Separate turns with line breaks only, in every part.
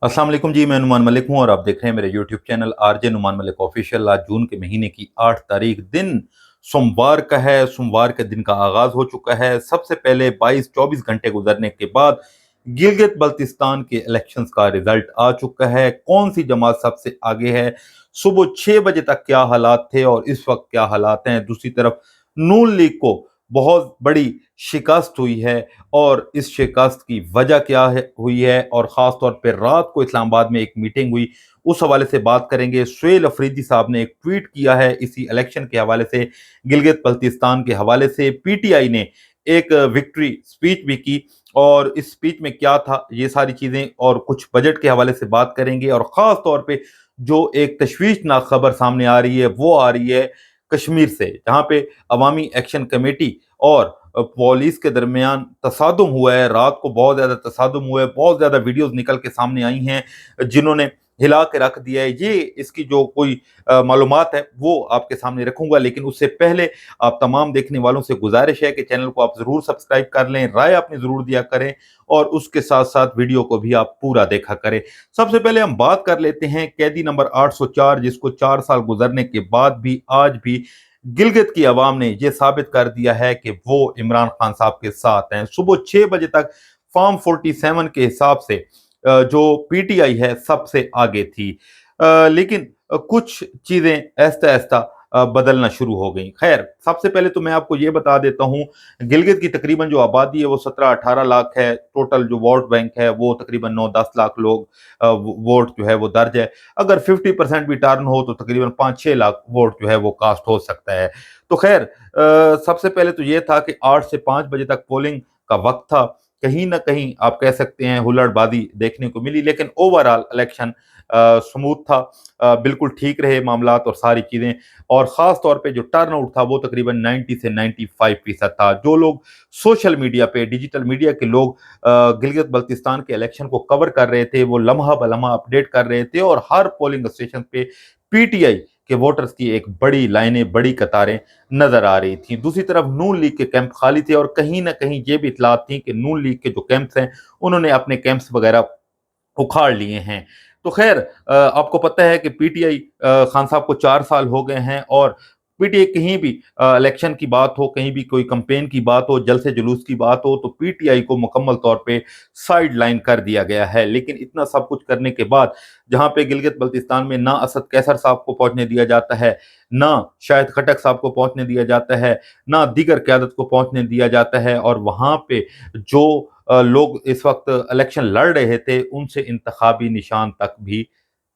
अस्सलाम वालेकुम जी, मैं नुमान मलिक हूं और आप देख रहे हैं मेरे YouTube channel RJ Numan Malik official. आज जून के महीने की 8 तारीख दिन सोमवार का है। सोमवार के दिन का आगाज हो चुका है। सबसे पहले 22-24 घंटे गुजरने के बाद गिलगित बल्तिस्तान के इलेक्शंस का रिजल्ट आ चुका है। कौन सी जमात सबसे आगे है, सुबह 6 बजे तक क्या हालात थे और इस वक्त क्या हालात हैं। दूसरी तरफ नून लीग को बहुत बड़ी शिकस्त हुई है और इस शिकस्त की वजह क्या है हुई है, और ख़ास तौर पर रात को इस्लामाबाद में एक मीटिंग हुई, उस हवाले से बात करेंगे। सुहेल अफरीदी साहब ने एक ट्वीट किया है इसी इलेक्शन के हवाले से, गिलगित बल्तिस्तान के हवाले से। पीटीआई ने एक विक्ट्री स्पीच भी की और इस स्पीच में क्या था, ये सारी चीज़ें और कुछ बजट के हवाले से बात करेंगे। और ख़ास तौर पे जो एक तशवीशनाक खबर सामने आ रही है वो आ रही है कश्मीर से, जहाँ पे अवामी एक्शन कमेटी और पुलिस के दरमियान तसादुम हुआ है। रात को बहुत ज़्यादा तसादुम हुआ है, बहुत ज़्यादा वीडियोस निकल के सामने आई हैं जिन्होंने हिला के रख दिया है। ये इसकी जो कोई मालूमात है वो आपके सामने रखूंगा, लेकिन उससे पहले आप तमाम देखने वालों से गुजारिश है कि चैनल को आप ज़रूर सब्सक्राइब कर लें, राय अपनी ज़रूर दिया करें और उसके साथ साथ वीडियो को भी आप पूरा देखा करें। सबसे पहले हम बात कर लेते हैं कैदी नंबर 804, जिसको 4 साल गुजरने के बाद भी आज भी गिलगित की आवाम ने यह साबित कर दिया है कि वो इमरान खान साहब के साथ हैं। सुबह 6 बजे तक फॉर्म 47 के हिसाब से जो पीटीआई है सबसे आगे थी, लेकिन कुछ चीजें ऐसा ऐसा बदलना शुरू हो गई। खैर, सबसे पहले तो मैं आपको ये बता देता हूँ, गिलगित की तकरीबन जो आबादी है वो 17-18 लाख है। टोटल जो वोट बैंक है वो तकरीबन 9-10 लाख लोग वोट जो है वो दर्ज है। अगर 50% भी टर्न हो तो तकरीबन 5-6 लाख वोट जो है वो कास्ट हो सकता है। तो खैर, सबसे पहले तो ये था कि 8 से 5 बजे तक पोलिंग का वक्त था। कहीं ना कहीं आप कह सकते हैं हुल्लड़बाजी देखने को मिली, लेकिन ओवरऑल इलेक्शन स्मूथ था। बिल्कुल ठीक रहे मामलात और सारी चीज़ें। और ख़ास तौर पे जो टर्न आउट था वो तकरीबन 90 से 95% था। जो लोग सोशल मीडिया पे, डिजिटल मीडिया के लोग गिलगित बल्तिस्तान के इलेक्शन को कवर कर रहे थे, वो लम्हा ब लम्हा अपडेट कर रहे थे और हर पोलिंग स्टेशन पे पीटीआई के वोटर्स की एक बड़ी लाइनें, बड़ी कतारें नजर आ रही थी। दूसरी तरफ नून लीग के कैंप खाली थे और कहीं ना कहीं ये भी इतलात थी कि नून लीग के जो कैंप्स हैं उन्होंने अपने कैंप्स वगैरह उखाड़ लिए हैं। तो खैर, आपको पता है कि पीटीआई, खान साहब को 4 साल हो गए हैं और पीटीआई कहीं भी इलेक्शन की बात हो, कहीं भी कोई कैंपेन की बात हो, जलसे जुलूस की बात हो, तो पीटीआई को मुकम्मल तौर पे साइड लाइन कर दिया गया है। लेकिन इतना सब कुछ करने के बाद जहां पे गिलगित बल्तिस्तान में ना असद कैसर साहब को पहुंचने दिया जाता है, ना शाहिद खटक साहब को पहुंचने दिया जाता है, ना दीगर क्यादत को पहुंचने दिया जाता है, और वहां पे जो लोग इस वक्त इलेक्शन लड़ रहे थे उनसे इंतखाबी निशान तक भी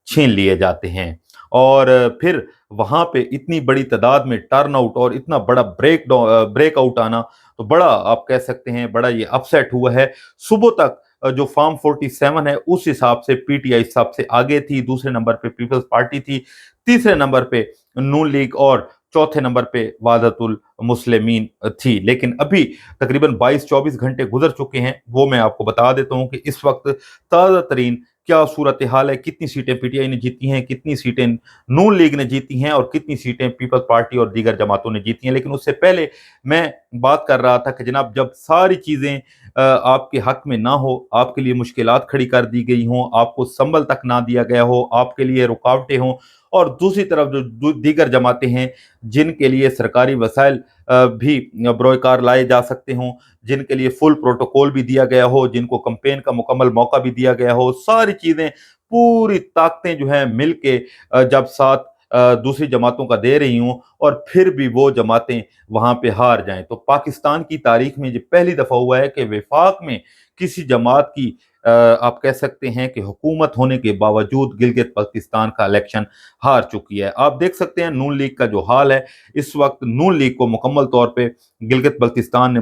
छीन लिए जाते हैं। और फिर वहां पे इतनी बड़ी तादाद में टर्न आउट और इतना बड़ा ब्रेकआउट आना, तो बड़ा आप कह सकते हैं बड़ा ये अपसेट हुआ है। सुबह तक जो फॉर्म 47 है उस हिसाब से पीटीआई सबसे आगे थी, दूसरे नंबर पे पीपल्स पार्टी थी, तीसरे नंबर पे नून लीग और चौथे नंबर पे वादतुल मुस्लिमीन थी। लेकिन अभी तकरीबन 22-24 घंटे गुजर चुके हैं, वो मैं आपको बता देता हूं कि इस वक्त ताज़ा तरीन क्या सूरत हाल है, कितनी सीटें पीटीआई ने जीती हैं, कितनी सीटें नून लीग ने जीती हैं और कितनी सीटें पीपल्स पार्टी और दीगर जमातों ने जीती हैं। लेकिन उससे पहले मैं बात कर रहा था कि जनाब, जब सारी चीज़ें आपके हक में ना हो, आपके लिए मुश्किलात खड़ी कर दी गई हों, आपको संबल तक ना दिया गया हो, आपके लिए रुकावटें हों, और दूसरी तरफ जो दीगर जमातें हैं जिनके लिए सरकारी वसाइल भी बरोकार लाए जा सकते हों, जिनके लिए फुल प्रोटोकॉल भी दिया गया हो, जिनको कंपेन का मुकम्मल मौका भी दिया गया हो, सारी चीज़ें, पूरी ताकतें जो हैं मिल के जब साथ दूसरी जमातों का दे रही हूँ और फिर भी वो जमातें वहाँ पे हार जाएं, तो पाकिस्तान की तारीख में ये पहली दफ़ा हुआ है कि वफाक में किसी जमात की आप कह सकते हैं कि हुकूमत होने के बावजूद गिलगित बल्तिस्तान का इलेक्शन हार चुकी है। आप देख सकते हैं नून लीग का जो हाल है इस वक्त, नून लीग को मुकम्मल तौर पे गिलगित बल्तिस्तान ने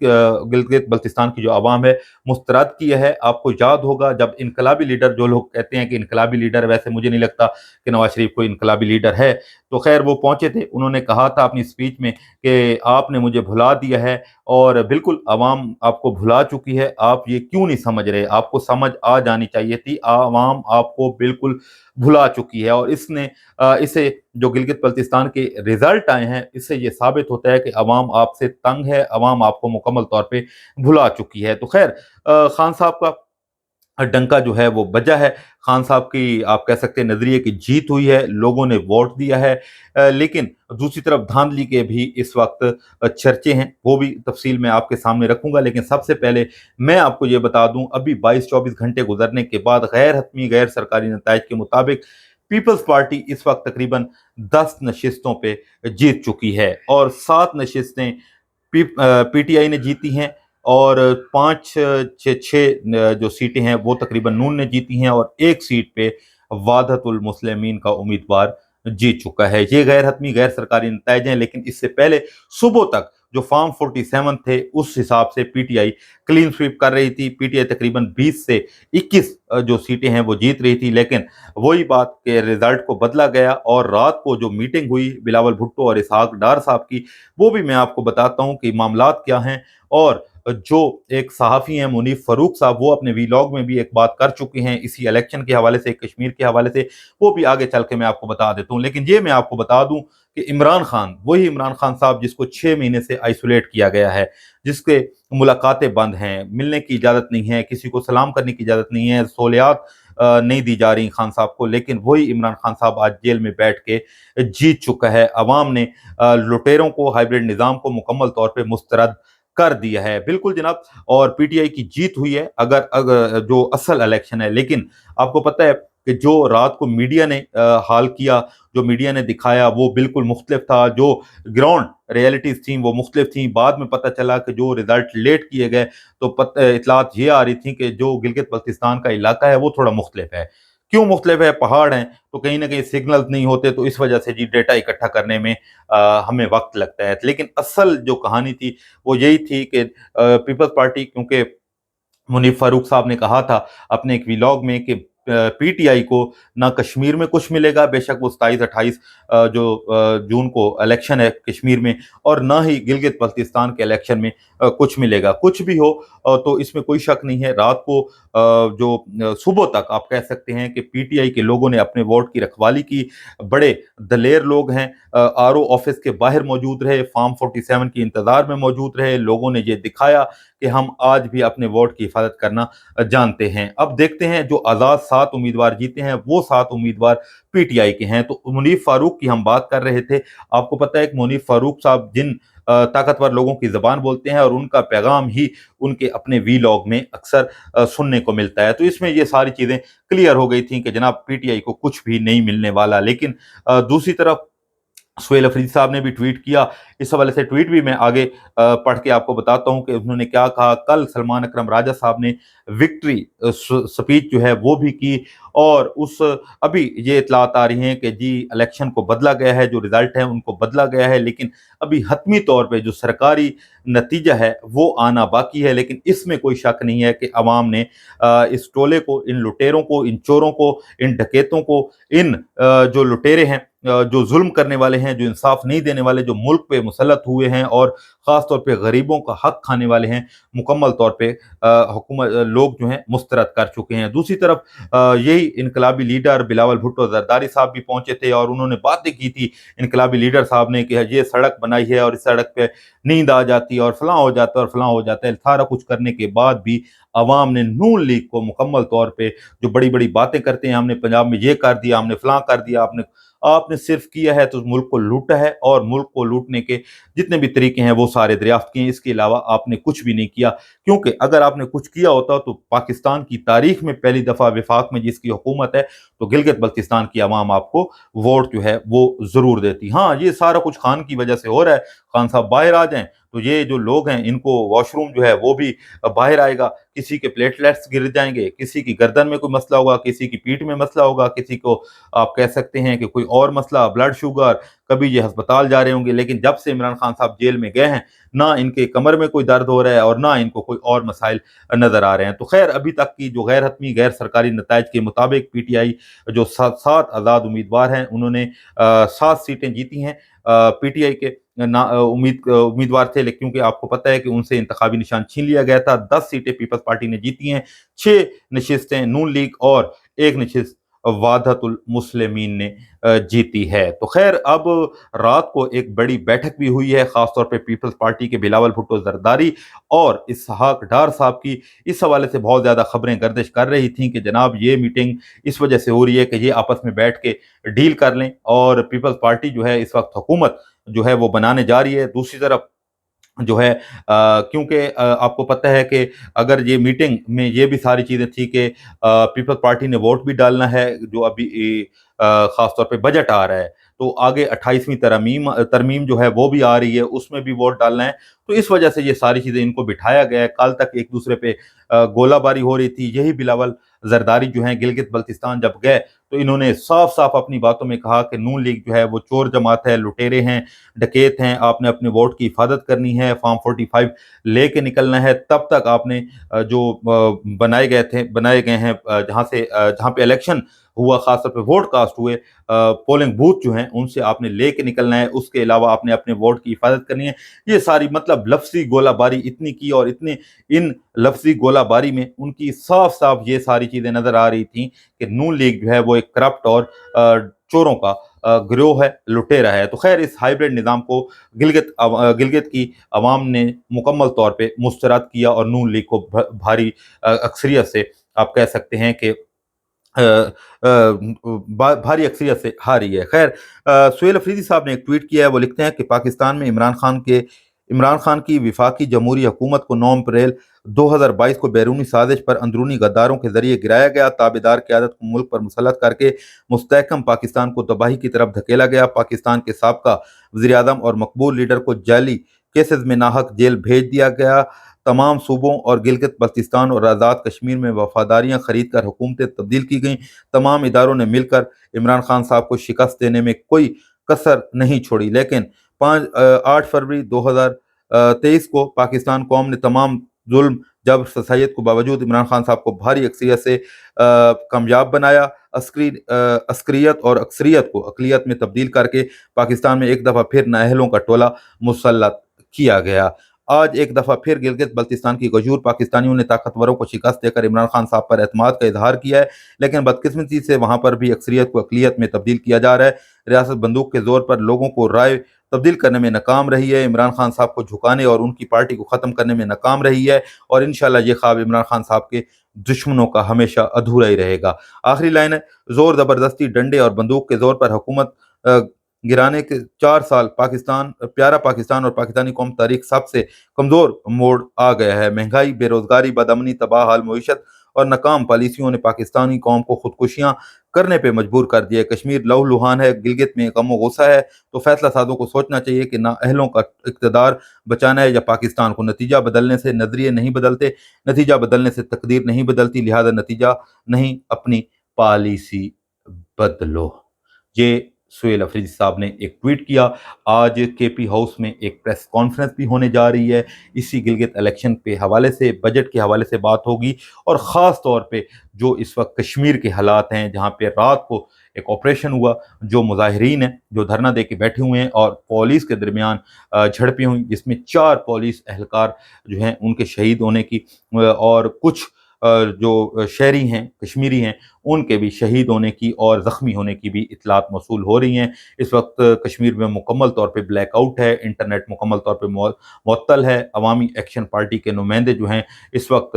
गिलगित बल्तिस्तान की जो आवाम है मुस्तरद किया है। आपको याद होगा जब इनकलाबी लीडर, जो लोग कहते हैं कि इनकलाबी लीडर, वैसे मुझे नहीं लगता कि नवाज शरीफ कोई इनकलाबी लीडर है, तो खैर वो पहुंचे थे, उन्होंने कहा था अपनी स्पीच में कि आपने मुझे भुला दिया है और बिल्कुल आवाम आपको भुला चुकी है, आप ये क्यों नहीं समझ रहे, आपको समझ आ जानी चाहिए थी, आवाम आपको बिल्कुल भुला चुकी है। और इसे जो गिलगित बल्तिस्तान के रिजल्ट आए हैं, इससे ये साबित होता है कि अवाम आपसे तंग है, अवाम आपको मुकम्मल तौर पे भुला चुकी है। तो खैर, खान साहब का डंका जो है वो बजा है। खान साहब की आप कह सकते हैं नजरिए की जीत हुई है, लोगों ने वोट दिया है। लेकिन दूसरी तरफ धांधली के भी इस वक्त चर्चे हैं, वो भी तफसील में आपके सामने रखूंगा। लेकिन सबसे पहले मैं आपको ये बता दूं, अभी 22-24 घंटे गुजरने के बाद गैर हतमी गैर सरकारी नतायज के मुताबिक पीपल्स पार्टी इस वक्त तकरीबन 10 नशिस्तों पे जीत चुकी है और 7 नशिस्तें पीटीआई ने जीती हैं और 5 6 जो सीटें हैं वो तकरीबन नून ने जीती हैं और एक सीट पे वादतुल मुस्लिमीन का उम्मीदवार जीत चुका है। ये गैर हतमी गैर सरकारी नतायज हैं, लेकिन इससे पहले सुबह तक जो फॉर्म 47 थे उस हिसाब से पीटीआई क्लीन स्वीप कर रही थी। पीटीआई तकरीबन 20 से 21 जो सीटें हैं वो जीत रही थी, लेकिन वही बात के रिजल्ट को बदला गया और रात को जो मीटिंग हुई बिलावल भुट्टो और इसहाक डार साहब की, वो भी मैं आपको बताता हूं कि मामलात क्या हैं। और जो एक सहाफ़ी हैं मुनीफ फ़ारूक साहब, वो अपने वीलॉग में भी एक बात कर चुके हैं इसी इलेक्शन के हवाले से, कश्मीर के हवाले से, वो भी आगे चल के मैं आपको बता देता हूँ। लेकिन ये मैं आपको बता दूं कि इमरान खान, वही इमरान खान साहब जिसको 6 महीने से आइसोलेट किया गया है, जिसके मुलाकातें बंद हैं, मिलने की इजाज़त नहीं है, किसी को सलाम करने की इजाज़त नहीं है, सहूलियात नहीं दी जा रही खान साहब को, लेकिन वही इमरान खान साहब आज जेल में बैठ के जीत चुका है। अवाम ने लुटेरों को, हाइब्रिड निज़ाम को मुकम्मल तौर पर मुस्तरद कर दिया है। बिल्कुल जनाब, और पीटीआई की जीत हुई है अगर जो असल इलेक्शन है। लेकिन आपको पता है कि जो रात को मीडिया ने हाल किया, जो मीडिया ने दिखाया, वो बिल्कुल मुख्तलिफ था। जो ग्राउंड रियलिटीज थी वो मुख्तलिफ थी। बाद में पता चला कि जो रिजल्ट लेट किए गए तो इतलात ये आ रही थी कि जो गिलगित बल्तिस्तान का इलाका है वो थोड़ा मुख्तलिफ है। क्यों मुख्तलिफ है? पहाड़ हैं तो कहीं ना कहीं सिग्नल नहीं होते, तो इस वजह से जी डेटा इकट्ठा करने में हमें वक्त लगता है। लेकिन असल जो कहानी थी वो यही थी कि पीपल्स पार्टी, क्योंकि मुनीफ फारूक साहब ने कहा था अपने एक व्लॉग में कि पीटीआई को ना कश्मीर में कुछ मिलेगा, बेशक वो 27-28 जो जून को इलेक्शन है कश्मीर में, और ना ही गिलगित बल्तिस्तान के इलेक्शन में कुछ मिलेगा। कुछ भी हो तो इसमें कोई शक नहीं है। रात को जो सुबह तक आप कह सकते हैं कि पीटीआई के लोगों ने अपने वोट की रखवाली की। बड़े दलेर लोग हैं, आरओ ऑफिस के बाहर मौजूद रहे, फॉर्म 47 की इंतजार में मौजूद रहे। लोगों ने ये दिखाया कि हम आज भी अपने वोट की हिफाजत करना जानते हैं। अब देखते हैं जो आज़ाद 7 उम्मीदवार जीते हैं वो 7 उम्मीदवार पीटीआई के हैं। तो मुनीफ फारूक की हम बात कर रहे थे। आपको पता है कि मुनीफ फारूक साहब जिन ताकतवर लोगों की जबान बोलते हैं और उनका पैगाम ही उनके अपने वीलॉग में अक्सर सुनने को मिलता है। तो इसमें ये सारी चीजें क्लियर हो गई थी कि जनाब पीटीआई को कुछ भी नहीं मिलने वाला। लेकिन दूसरी तरफ सुहेल अफरीदी साहब ने भी ट्वीट किया। इस हवाले से ट्वीट भी मैं आगे पढ़ के आपको बताता हूं कि उन्होंने क्या कहा। कल सलमान अकरम राजा साहब ने विक्ट्री स्पीच जो है वो भी की, और उस अभी ये इतलात आ रही हैं कि जी इलेक्शन को बदला गया है, जो रिजल्ट है उनको बदला गया है, लेकिन अभी हतमी तौर पे जो सरकारी नतीजा है वो आना बाकी है। लेकिन इसमें कोई शक नहीं है कि अवाम ने इस टोले को, इन लुटेरों को, इन चोरों को, इन डकैतों को, इन जो लुटेरे हैं, जो जुल्म करने वाले हैं, जो इंसाफ नहीं देने वाले, जो मुल्क पे मुसल्लत हुए हैं और ख़ास तौर पे गरीबों का हक खाने वाले हैं, मुकम्मल तौर पे हुकूमत लोग जो हैं मुस्तरद कर चुके हैं। दूसरी तरफ यही इनकलाबी लीडर बिलावल भुट्टो जरदारी साहब भी पहुंचे थे और उन्होंने बातें की थी इनकलाबी लीडर साहब ने कि ये सड़क बनाई है और इस सड़क पे नींद आ जाती है और फलां हो जाता है और फलां हो जाता है। सारा कुछ करने के बाद भी अवाम ने नून लीग को मुकम्मल तौर पे, जो बड़ी बड़ी बातें करते हैं, हमने पंजाब में ये कर दिया, हमने फलां कर दिया, आपने आपने सिर्फ किया है तो मुल्क को लूटा है, और मुल्क को लूटने के जितने भी तरीके हैं वो सारे दरियाफ्त किए हैं। इसके अलावा आपने कुछ भी नहीं किया, क्योंकि अगर आपने कुछ किया होता तो पाकिस्तान की तारीख में पहली दफ़ा विफाक में जिसकी हुकूमत है तो गिलगित बल्तिस्तान की आवाम आपको वोट जो है वो ज़रूर देती। हाँ, ये सारा कुछ खान की वजह से हो रहा है। खान साहब बाहर आ जाएं तो ये जो लोग हैं इनको वॉशरूम जो है वो भी बाहर आएगा। किसी के प्लेटलेट्स गिर जाएंगे, किसी की गर्दन में कोई मसला होगा, किसी की पीठ में मसला होगा, किसी को आप कह सकते हैं कि कोई और मसला, ब्लड शुगर, कभी ये अस्पताल जा रहे होंगे। लेकिन जब से इमरान खान साहब जेल में गए हैं, ना इनके कमर में कोई दर्द हो रहा है और ना इनको कोई और मसाइल नजर आ रहे हैं। तो खैर, अभी तक की जो गैर हतमी गैर सरकारी नतायज के मुताबिक पीटीआई जो 7 आज़ाद उम्मीदवार हैं उन्होंने 7 सीटें जीती हैं। पीटीआई के उम्मीदवार थे, लेकिन क्योंकि आपको पता है कि उनसे इंतखाबी निशान छीन लिया गया था। 10 सीटें पीपल्स पार्टी ने जीती हैं, 6 नशिस्तें नून लीग और 1 नशिस्त وحدت المسلمین نے جیتی ہے۔ تو خیر اب رات کو ایک بڑی بیٹھک بھی ہوئی ہے، خاص طور پہ پیپلز پارٹی کے بلاول بھٹو زرداری اور اسحاق ڈار صاحب کی۔ اس حوالے سے بہت زیادہ خبریں گردش کر رہی تھیں کہ جناب یہ میٹنگ اس وجہ سے ہو رہی ہے کہ یہ آپس میں بیٹھ کے ڈیل کر لیں، اور پیپلز پارٹی جو ہے اس وقت حکومت جو ہے وہ بنانے جا رہی ہے۔ دوسری طرف جو ہے کیونکہ آپ کو پتہ ہے کہ اگر یہ میٹنگ میں یہ بھی ساری چیزیں تھی کہ پیپلز پارٹی نے ووٹ بھی ڈالنا ہے، جو ابھی خاص طور پہ بجٹ آ رہا ہے، تو آگے 28ویں ترمیم جو ہے وہ بھی آ رہی ہے، اس میں بھی ووٹ ڈالنا ہے، تو اس وجہ سے یہ ساری چیزیں ان کو بٹھایا گیا ہے۔ کل تک ایک دوسرے پہ گولہ باری ہو رہی تھی۔ یہی بلاول زرداری جو ہیں گلگت بلتستان جب گئے تو انہوں نے صاف صاف اپنی باتوں میں کہا کہ نون لیگ جو ہے وہ چور جماعت ہے، لٹیرے ہیں، ڈکیت ہیں، آپ نے اپنے ووٹ کی حفاظت کرنی ہے، فارم 45 لے کے نکلنا ہے، تب تک آپ نے جو بنائے گئے ہیں جہاں پہ الیکشن ہوا، خاص طور پہ ووٹ کاسٹ ہوئے، پولنگ بوتھ جو ہیں ان سے آپ نے لے کے نکلنا ہے، اس کے علاوہ آپ نے اپنے ووٹ کی حفاظت کرنی ہے۔ یہ ساری مطلب لفظی گولہ باری اتنی کی، اور ان لفظی گولہ باری میں ان کی صاف صاف یہ ساری چیزیں نظر آ رہی تھیں کہ نون لیگ جو ہے وہ ایک کرپٹ اور چوروں کا گروہ ہے، لٹیرا ہے۔ تو خیر اس ہائیبریڈ نظام کو گلگت کی عوام نے مکمل طور پہ مسترد کیا، اور نون لیگ کو بھاری اکثریت سے آپ کہہ سکتے ہیں کہ بھاری اکثریت سے ہاری ہے۔ خیر سہیل افریدی صاحب نے ایک ٹویٹ کیا ہے، وہ لکھتے ہیں کہ پاکستان میں عمران خان کی وفاقی جمہوری حکومت کو 9 اپریل 2022 کو بیرونی سازش پر اندرونی غداروں کے ذریعے گرایا گیا، تابعدار قیادت کو ملک پر مسلط کر کے مستحکم پاکستان کو تباہی کی طرف دھکیلا گیا۔ پاکستان کے سابقہ وزیر اعظم اور مقبول لیڈر کو جعلی کیسز میں ناحق جیل بھیج دیا گیا۔ تمام صوبوں اور گلگت بلتستان اور آزاد کشمیر میں وفاداریاں خرید کر حکومتیں تبدیل کی گئیں۔ تمام اداروں نے مل کر عمران خان صاحب کو شکست دینے میں کوئی کسر نہیں چھوڑی، لیکن 8 فروری 2023 کو پاکستان قوم نے تمام ظلم جبر ستائش کو باوجود عمران خان صاحب کو بھاری اکثریت سے کامیاب بنایا۔ عسکریت اور اکثریت کو اقلیت میں تبدیل کر کے پاکستان میں ایک دفعہ پھر نااہلوں کا ٹولہ مسلط کیا گیا۔ آج ایک دفعہ پھر گلگت بلتستان کی غیور پاکستانیوں نے طاقتوروں کو شکست دے کر عمران خان صاحب پر اعتماد کا اظہار کیا ہے، لیکن بدقسمتی سے وہاں پر بھی اکثریت کو اقلیت میں تبدیل کیا جا رہا ہے۔ ریاست بندوق کے زور پر لوگوں کو رائے تبدیل کرنے میں ناکام رہی ہے، عمران خان صاحب کو جھکانے اور ان کی پارٹی کو ختم کرنے میں ناکام رہی ہے، اور انشاءاللہ یہ خواب عمران خان صاحب کے دشمنوں کا ہمیشہ ادھورا ہی رہے گا۔ آخری لائن ہے، زور زبردستی ڈنڈے اور بندوق کے زور پر حکومت گرانے کے 4 سال پیارا پاکستان اور پاکستانی قوم تاریخ سب سے کمزور موڑ آ گیا ہے۔ مہنگائی، بے روزگاری، بدامنی، تباہ حال معیشت اور ناکام پالیسیوں نے پاکستانی قوم کو خودکشیاں کرنے پہ مجبور کر دیا ہے۔ کشمیر لہو لہان ہے، گلگت میں غم و غصہ ہے، تو فیصلہ سازوں کو سوچنا چاہیے کہ نہ اہلوں کا اقتدار بچانا ہے یا پاکستان کو۔ نتیجہ بدلنے سے نظریے نہیں بدلتے، نتیجہ بدلنے سے تقدیر نہیں بدلتی، لہذا نتیجہ نہیں اپنی پالیسی بدلو۔ یہ سہیل افریدی صاحب نے ایک ٹویٹ کیا۔ آج کے پی ہاؤس میں ایک پریس کانفرنس بھی ہونے جا رہی ہے، اسی گلگت الیکشن کے حوالے سے، بجٹ کے حوالے سے بات ہوگی، اور خاص طور پہ جو اس وقت کشمیر کے حالات ہیں، جہاں پہ رات کو ایک آپریشن ہوا، جو مظاہرین ہیں جو دھرنا دے کے بیٹھے ہوئے ہیں اور پولیس کے درمیان جھڑپیں ہوئیں، جس میں 4 پولیس اہلکار جو ہیں ان کے شہید ہونے کی، اور کچھ جو شہری ہیں کشمیری ہیں ان کے بھی شہید ہونے کی اور زخمی ہونے کی بھی اطلاعات موصول ہو رہی ہیں۔ اس وقت کشمیر میں مکمل طور پہ بلیک آؤٹ ہے، انٹرنیٹ مکمل طور پہ معطل ہے، عوامی ایکشن پارٹی کے نمائندے جو ہیں اس وقت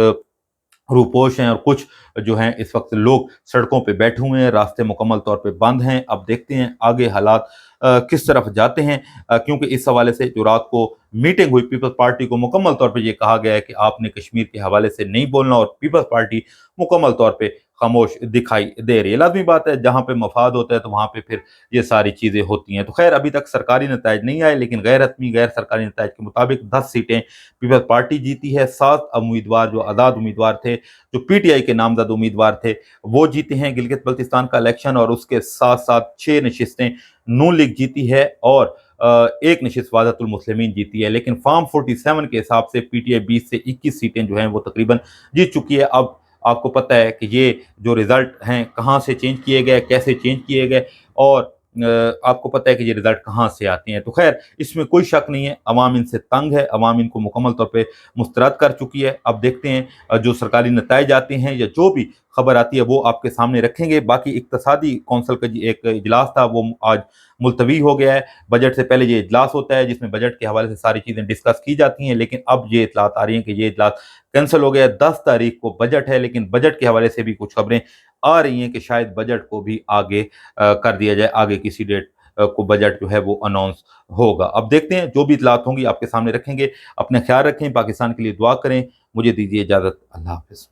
روپوش ہیں، اور کچھ جو ہیں اس وقت لوگ سڑکوں پہ بیٹھے ہوئے ہیں، راستے مکمل طور پہ بند ہیں۔ اب دیکھتے ہیں آگے حالات کس طرف جاتے ہیں، کیونکہ اس حوالے سے جو رات کو میٹنگ ہوئی پیپلز پارٹی کو مکمل طور پہ یہ کہا گیا ہے کہ آپ نے کشمیر کے حوالے سے نہیں بولنا، اور پیپلز پارٹی مکمل طور پہ خاموش دکھائی دے رہی ہے۔ لازمی بات ہے، جہاں پہ مفاد ہوتا ہے تو وہاں پہ پھر یہ ساری چیزیں ہوتی ہیں۔ تو خیر ابھی تک سرکاری نتائج نہیں آئے، لیکن غیر حتمی غیر سرکاری نتائج کے مطابق 10 سیٹیں پیپلز پارٹی جیتی ہے۔ 7 امیدوار جو آزاد امیدوار تھے، جو پی ٹی آئی کے نامزد امیدوار تھے، وہ جیتے ہیں گلگت بلتستان کا الیکشن، اور اس کے ساتھ ساتھ 6 نشستیں نون لیگ جیتی ہے، اور 1 نشست وحدت المسلمین جیتی ہے۔ لیکن فارم 47 کے حساب سے پی ٹی آئی 20 سے 21 سیٹیں جو ہیں وہ تقریباً جیت چکی ہے۔ اب آپ کو پتہ ہے کہ یہ جو رزلٹ ہیں کہاں سے چینج کیے گئے، کیسے چینج کیے گئے، اور آپ کو پتہ ہے کہ یہ رزلٹ کہاں سے آتے ہیں۔ تو خیر اس میں کوئی شک نہیں ہے، عوام ان سے تنگ ہے، عوام ان کو مکمل طور پہ مسترد کر چکی ہے۔ اب دیکھتے ہیں جو سرکاری نتائج آتے ہیں یا جو بھی خبر آتی ہے وہ آپ کے سامنے رکھیں گے۔ باقی اقتصادی کونسل کا ایک اجلاس تھا وہ آج ملتوی ہو گیا ہے۔ بجٹ سے پہلے یہ اجلاس ہوتا ہے جس میں بجٹ کے حوالے سے ساری چیزیں ڈسکس کی جاتی ہیں، لیکن اب یہ اطلاعات آ رہی ہیں کہ یہ اجلاس کینسل ہو گیا ہے۔ 10 تاریخ کو بجٹ ہے، لیکن بجٹ کے حوالے سے بھی کچھ خبریں آ رہی ہیں کہ شاید بجٹ کو بھی آگے کر دیا جائے، آگے کسی ڈیٹ کو بجٹ جو ہے وہ اناؤنس ہوگا۔ اب دیکھتے ہیں، جو بھی اطلاعات ہوں گی آپ کے سامنے رکھیں گے۔ اپنے خیال رکھیں، پاکستان کے لیے دعا کریں۔ مجھے دیجیے اجازت، اللہ حافظ۔